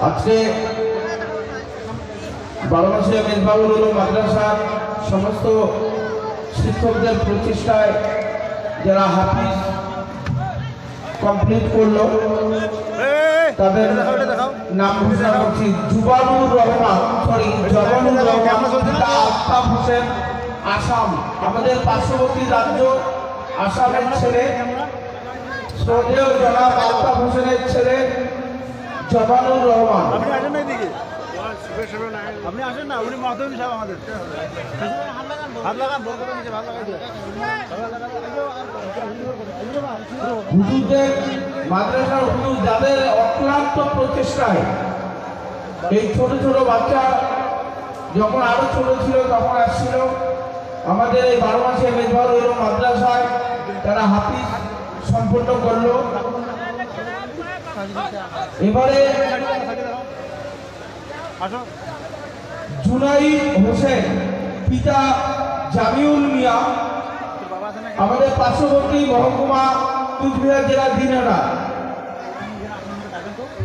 আজকে 12 মাসিয়া মেজবাহুল উলুম মাদ্রাসার সমস্ত শিক্ষকদের প্রচেষ্টায় যারা হাফিজ কমপ্লিট করলো তাদের নাম ঘোষণা করছি। জবানুর রহমান আফতাব হোসেন, আসাম, আমাদের পার্শ্ববর্তী রাজ্য আসামের ছেলে, শ্রদ্ধেয় জনাব আফতাব হোসেনের ছেলে জবানুর রহমান। আপনি আসেন না, উনি মাধ্যমিক সাহেব আমাদের হাত লাগান হুজুরদের মাদ্রাসার হুজুর যাদের অক্লান্ত প্রচেষ্টায় এই ছোট ছোট বাচ্চা যখন আরো ছোট ছিল তখন আসছিল আমাদের এই 12 মাসে মেজবাহুল উলুম মাদ্রাসায়, তারা হাফিজ সম্পন্ন করলো। এবারে জুনাইদ হোসেন, পিতা জামিউল মিয়া, আমাদের পার্শ্ববর্তী মহকুমা কুচবিহার জেলার দিনহাটা।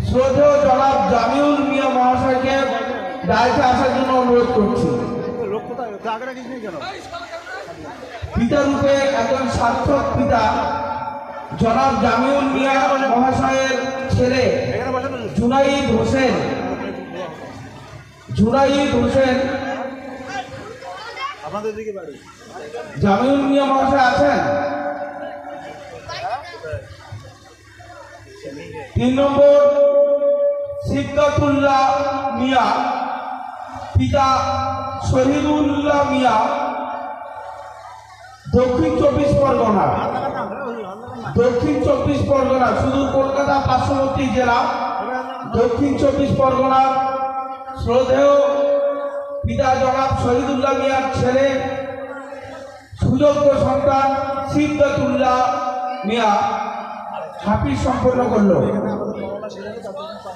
শ্রদ্ধেয় জনাব জামিউল মিয়া মহাশয়কে দায়িত্বে আসার জন্য অনুরোধ করছি। পিতা রূপে একজন সার্থক পিতা জনাব জামিউল মিয়া মহাশয়ের ছেলে জুনাইদ হোসেন, আপনাদের দিকে বাড়ি। জামিউল মিয়া মহাশয় আছেন? 3 নম্বর সিদ্দাতুল্লাহ মিয়া, পিতা শহীদুল্লাহ মিয়া, দক্ষিণ 24 পরগনা, শুধু কলকাতা পার্শ্ববর্তী জেলা দক্ষিণ 24 পরগনা। শ্রদ্ধেয় পিতা জনাব শহীদুল্লাহ মিয়ার ছেলে সুযোগ্য সন্তান সিদ্দাতুল্লাহ মিয়া হাফিজ সম্পন্ন করল।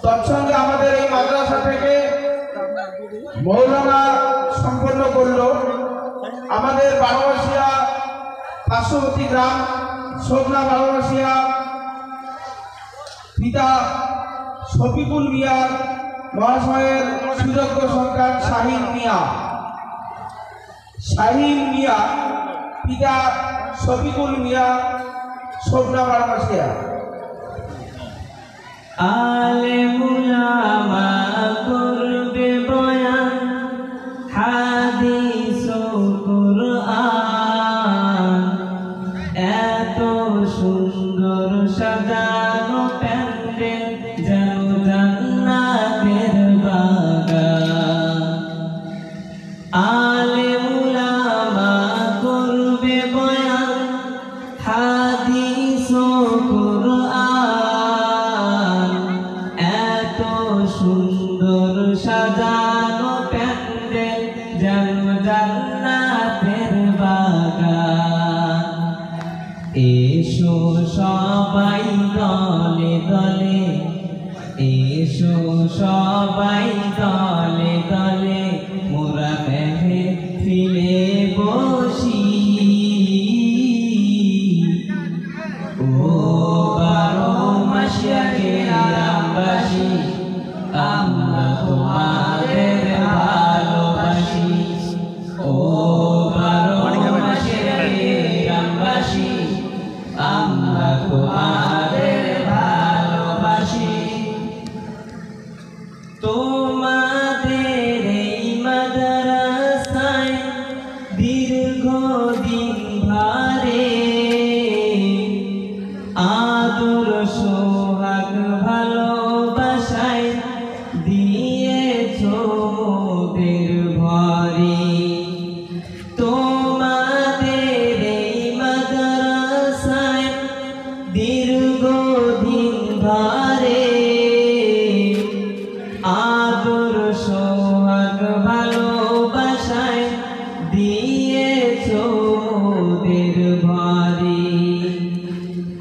তৎসঙ্গে আমাদের এই মাদ্রাসা থেকে মৌলানা সম্পন্ন করল। আমাদের 12 মাসিয়া পার্শ্ববর্তী গ্রাম শোভনা 12 মাসিয়া, পিতা শফিকুল মিয়া মহাশয়ের সুযোগ্য সন্তান শাহিন মিয়া, পিতা শফিকুল মিয়া, শোভনা 12 মাসিয়া। আলেম উলামা করবে বয়ান, হাদিস ও কুরআন, এত সুন্দর সাজানো প্যান্ডেল যেন জান্নাতের বাগান। আলেম উলামা করবে বয়ান, হাদিস ও কুরআন, এত সুন্দর সাজানো প্যান্ডেল যেন জান্নাতের বাগান। এসো সবাই দলে দলে, এসো সবাই দলে দলে, মোরা মেহফিলে বসি। ও 12 মাসিয়া গ্রামবাসী, আমরা তোমাদের ভালোবাসি। ও 12 মাসিয়া গ্রামবাসী, আমরা তোমাদের ভালোবাসি। তোমাদের এই মাদ্রাসায় দীর্ঘদিন ভারে আদর সোহাগ ভালোবাসায় দিয়েছ মোদের ভরে। তোমাদের এই মাদ্রাসায় দীর্ঘদিন ভারে আদর সোহাগ ভালোবাসায় দিয়েছ মোদের ভরে।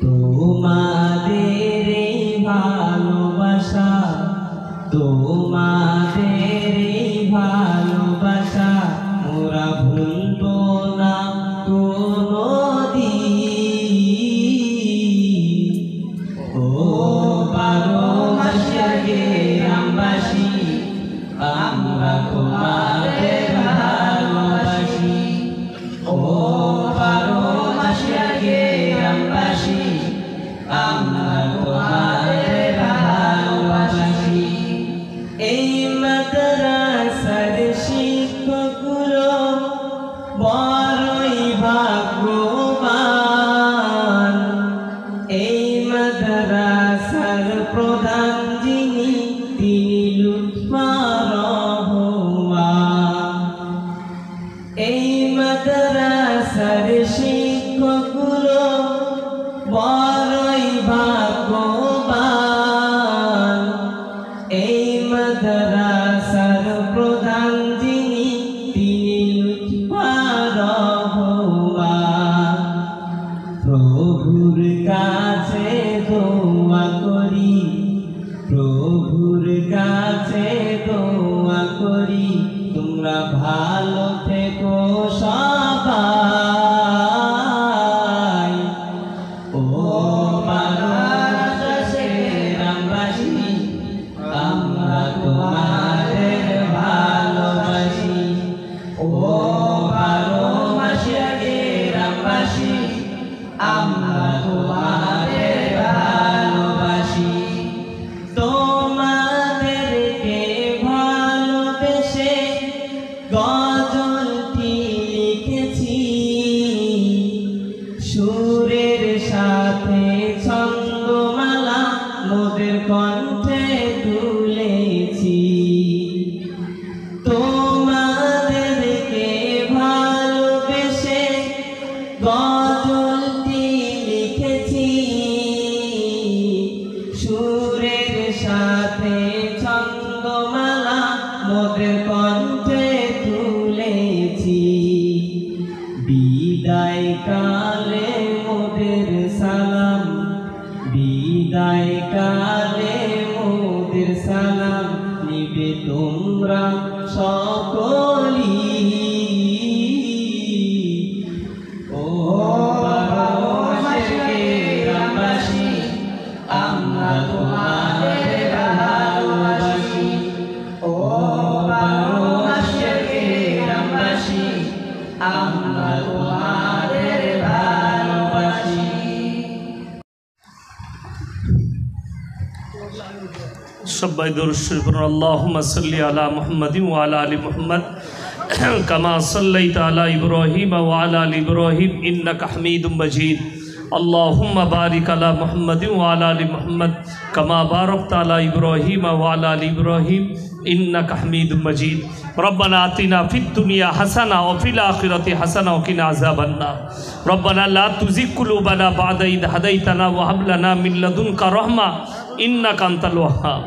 তোমাদের এই ভালোবাসা, তোমাদের এই ভালোবাসা মোরা ভুলব না কোনদিন। ও 12 মাসিয়া গ্রামবাসী, তোমাদের ভালোবাসি ও 12 মাসের গ্রামবাসী আমরা তোমাদের ভালোবাসি এই মাদ্রাসার শিক্ষকগুলো বড়ই ভাগ্যবান এই মাদ্রাসার প্রধান যিনি তিনি লুৎফর রহমান এই মাদ্রাসার শিক্ষকগুলো বড়ই ভাগ্যবান এই মাদ্রাসার প্রধান যিনি তিনি লুৎফর রহমান প্রভুর কাছে দোয়া করি প্রভুর কাছে দোয়া করি তোমরা ভালো থেকো সবাই ও গ্রামবাসী আমরা তোমাদের ভালোবাসি ও 12 মাসের গ্রামবাসী আমরা তোমাদের ভালোবাসি তোমাদেরকে ভালোবেসে গজলটি লিখেছি সুরের সাথে ছন্দমালা মোদের কণ্ঠে তুলেছি তোমাদেরকে ভালোবেসে গজলটি লিখেছি সুরের সাথে ছন্দমালা মোদের কণ্ঠে তুলেছি বিদায় কালে মোদের সালাম বিদায় কালে মোদের সালাম নিবে তোমরা সকলি ও 12 মাসের গ্রামবাসী আমরা তোমাদের ভালোবাসি ও 12 মাসের গ্রামবাসী আমরা তোমাদের ভালোবাসি সবাই দরুদ শরীফ পড়ুন আল্লাহুম্মা সাল্লি আলা মুহাম্মাদিন ওয়া আলা আলি মুহাম্মাদ কামা সাল্লাইতা আলা ইব্রাহিম ওয়া আলা আলি ইব্রাহিম ইন্নাকা হামিদুম মাজিদ আল্লাহুম্মা বারিক আলা মুহাম্মাদিন ওয়া আলা আলি মুহাম্মাদ কামা বারাকতা আলা ইব্রাহিম ওয়া আলা আলি ইব্রাহিম ইন্নাকা হামিদুম মাজিদ রব্বানা আতিনা ফিদ দুনিয়া হাসানা ওয়া ফিল আখিরাতি হাসানা ওয়া কিনা আযাবান নার রব্বানা লা তুযিগ কুলুবানা বা'দা ইদ হাদাইতানা ওয়া হাব লানা মিন লাদুনকা রাহমা ইন্নাকা আনতাল ওয়াহ্হাব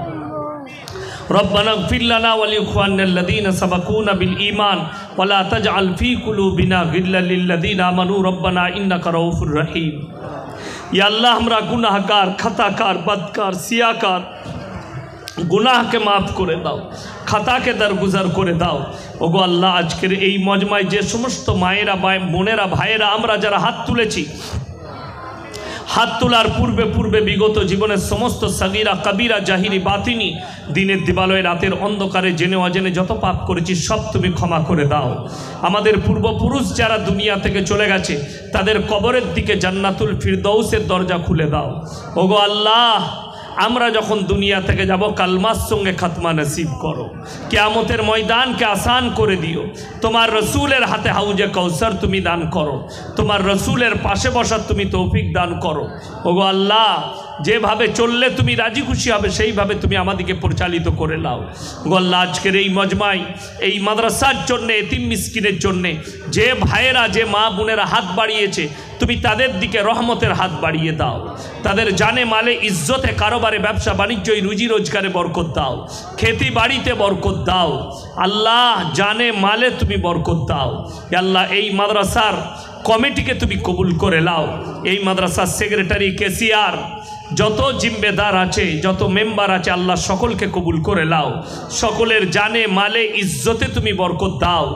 ربنا اغفر لنا ولإخواننا الذين سبقونا بالإيمان ولا تجعل في قلوبنا غلا للذين آمنوا ربنا إنك رؤوف رحيم या अल्लाह हमरा गुनाहगार खताकार बदकार सियाकार गुनाह के माफ़ करे दाओ खता के दरगुजर करे दाओ ओगो अल्लाह आजकेर এই মজমায় যে সমস্ত মায়েরা বোনেরা ভাইয়েরা আমরা যারা হাত তুলেছি हाथ तोलार पूर्वे पूर्वे विगत जीवने समस्त सगीरा कबीरा जाहिरी बातिनी दिनेर दिवालय रातेर अंधकारे जेने अजेने जत पाप करेछि सब तुमी क्षमा करे दाओ आमादेर पूर्वपुरुष जारा दुनिया थेके चले गेছে तादेर कबरेर दिके जान्नातुल फिरदौसेर दरजा खुले दाओ ओगो आल्लाह আমরা যখন দুনিয়া থেকে যাব কালমার সঙ্গে খাতমা নসিব করো কিয়ামতের ময়দানকে আসান করে দিও তোমার রাসূলের হাতে হাউজে কাউসার তুমি দান করো তোমার রাসূলের পাশে বসার তুমি তৌফিক দান করো ওগো আল্লাহ যেভাবে চললে তুমি রাজি খুশি হবে সেইভাবে তুমি আমাদেরকে পরিচালিত করে নাও ওগো আল্লাহ আজকের এই মজমায় এই মাদ্রাসার জন্য এতিম মিসকিনের জন্য যে ভাইয়েরা যে মা বোনেরা হাত বাড়িয়েছে তুমি তাদের দিকে রহমতের হাত বাড়িয়ে দাও তাদের জানে মালে ইজ্জতে কারোবারে ব্যবসা বাণিজ্যই রুজি রোজগারে বরকত দাও खेती বাড়িতে বরকত দাও আল্লাহ জানে মালে তুমি বরকত দাও আল্লাহ এই মাদ্রাসার কমিটিকে তুমি কবুল করে নাও এই মাদ্রাসার সেক্রেটারি কেসিআর যত জিম্মেদার আছে, যত মেম্বার আছে, আল্লাহ সকলকে কবুল করে নাও। সকলের জানে মালে ইজ্জতে তুমি বরকত দাও।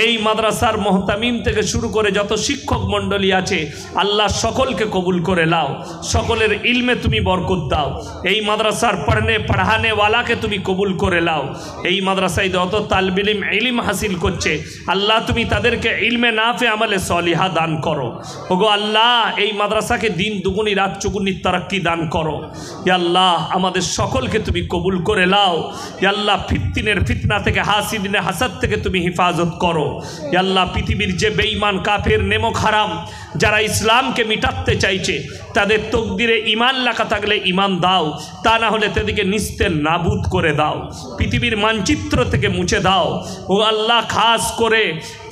এই মাদ্রাসার মোহতামিম থেকে শুরু করে যত শিক্ষক মণ্ডলী আছে, আল্লাহ সকলকে কবুল করে নাও। সকলের ইলমে তুমি বরকত দাও। এই মাদ্রাসার পড়ানে ওয়ালাকে তুমি কবুল করে নাও। এই মাদ্রাসায় যত তালবে ইলম হাসিল করছে, আল্লাহ তুমি তাদেরকে ইলমে নাফে আমলে সলিহা দান করো। ওগো আল্লাহ, এই মাদ্রাসাকে দিন দুগুনি রাত চুগুনি তারাক্কি দান করো। ইয়া আল্লাহ, আমাদের সকলকে তুমি কবুল করে নাও। ইয়া আল্লাহ, ফিতনার ফিতনা থেকে, হাসিদিনে হাসাদ থেকে তুমি হেফাজত করো। ইয়া আল্লাহ, পৃথিবীর যে বেঈমান কাফের নেমক হারাম যারা ইসলামকে মিটাতে চাইছে, তাদের তকদিরে ঈমান লেখা থাকলে ঈমান দাও, তা না হলে তাদেরকে নিস্তে নাবুদ করে দাও, পৃথিবীর মানচিত্র থেকে মুছে দাও। ও আল্লাহ, খাস করে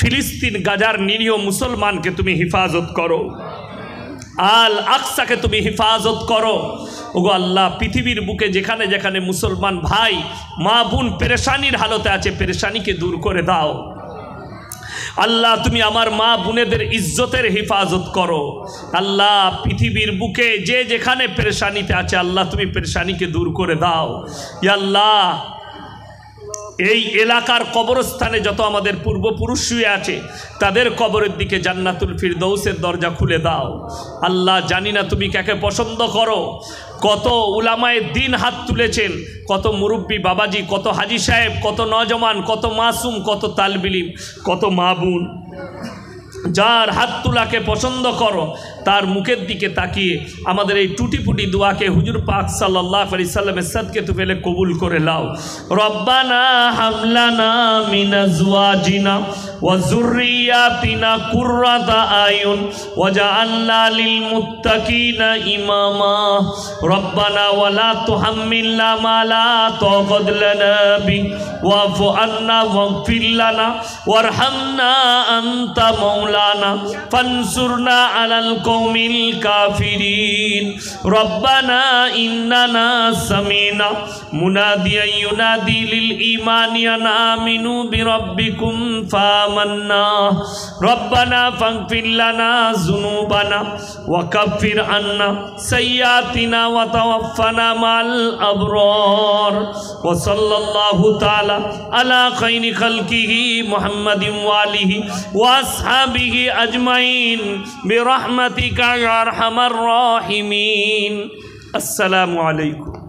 ফিলিস্তিন গাজার নিরীহ মুসলমানকে তুমি হেফাজত করো। আল আকসাকে তুমি হেফাজত করো। ওগো আল্লাহ, পৃথিবীর বুকে যেখানে যেখানে মুসলমান ভাই মা বোন পেরেশানির হালতে আছে, পেরেশানিকে দূর করে দাও। আল্লাহ, তুমি আমার মা বোনেদের ইজ্জতের হেফাজত করো। আল্লাহ, পৃথিবীর বুকে যে যেখানে পেরেশানিতে আছে, আল্লাহ তুমি পেরেশানিকে দূর করে দাও। ইয়া আল্লাহ, এই এলাকার কবরস্থানে যত আমাদের পূর্বপুরুষ শুয়ে আছে, তাদের কবরের দিকে জান্নাতুল ফিরদৌসের দরজা খুলে দাও। আল্লাহ, জানি না তুমি কাকে পছন্দ করো। কত উলামায়ে দ্বীন হাত তুলেছেন, কত মুরব্বী বাবাজি, কত হাজি সাহেব, কত নজওয়ান, কত মাসুম, কত তালবিলিম, কত মা বোন, যার হাত তোলাকে পছন্দ করো, তার মুখের দিকে তাকিয়ে আমাদের এই টুটিপুটি দোয়াকে হুজুর পাক সাল্লাল্লাহু আলাইহি সাল্লামের সাদকে তো ফেলে কবুল করে নাও। রব্বানা হাবলানা মিন আজওয়াজিনা ওয়া যুররিয়াতিনা কুররাতা আয়ুন ওয়াজআলনা লিল মুত্তাকিনা ইমামা। রব্বানা ওয়ালা তুহাম্মিলনা মা লা তাকাত লানা বি ওয়াফু আন্না ওয়াগফির লানা ওয়ারহামনা আনতা মাওলানা ফানসুরনা আলাল কওমিল কাফিরিন। রব্বানা ইন্নানা সামিনা মুনাদিয়া ইউনাদি লিল ঈমানি আন আমিনু বিরাব্বিকুম ফামান্না। রব্বানা ফাগফির লানা যুনুবানা ওয়া কাফির আন্না সাইয়্যাতিনা ওয়া তাওয়াফানা মাল আবরার। ওয়া সাল্লাল্লাহু তাআলা আলা খায়রি খালকিহি মুহাম্মাদিন ওয়া আলিহি ওয়া আসহাবিহি আজমাইন বিরহমাতিকা ইয়া আরহামার রাহিমিন। আসসালামু আলাইকুম।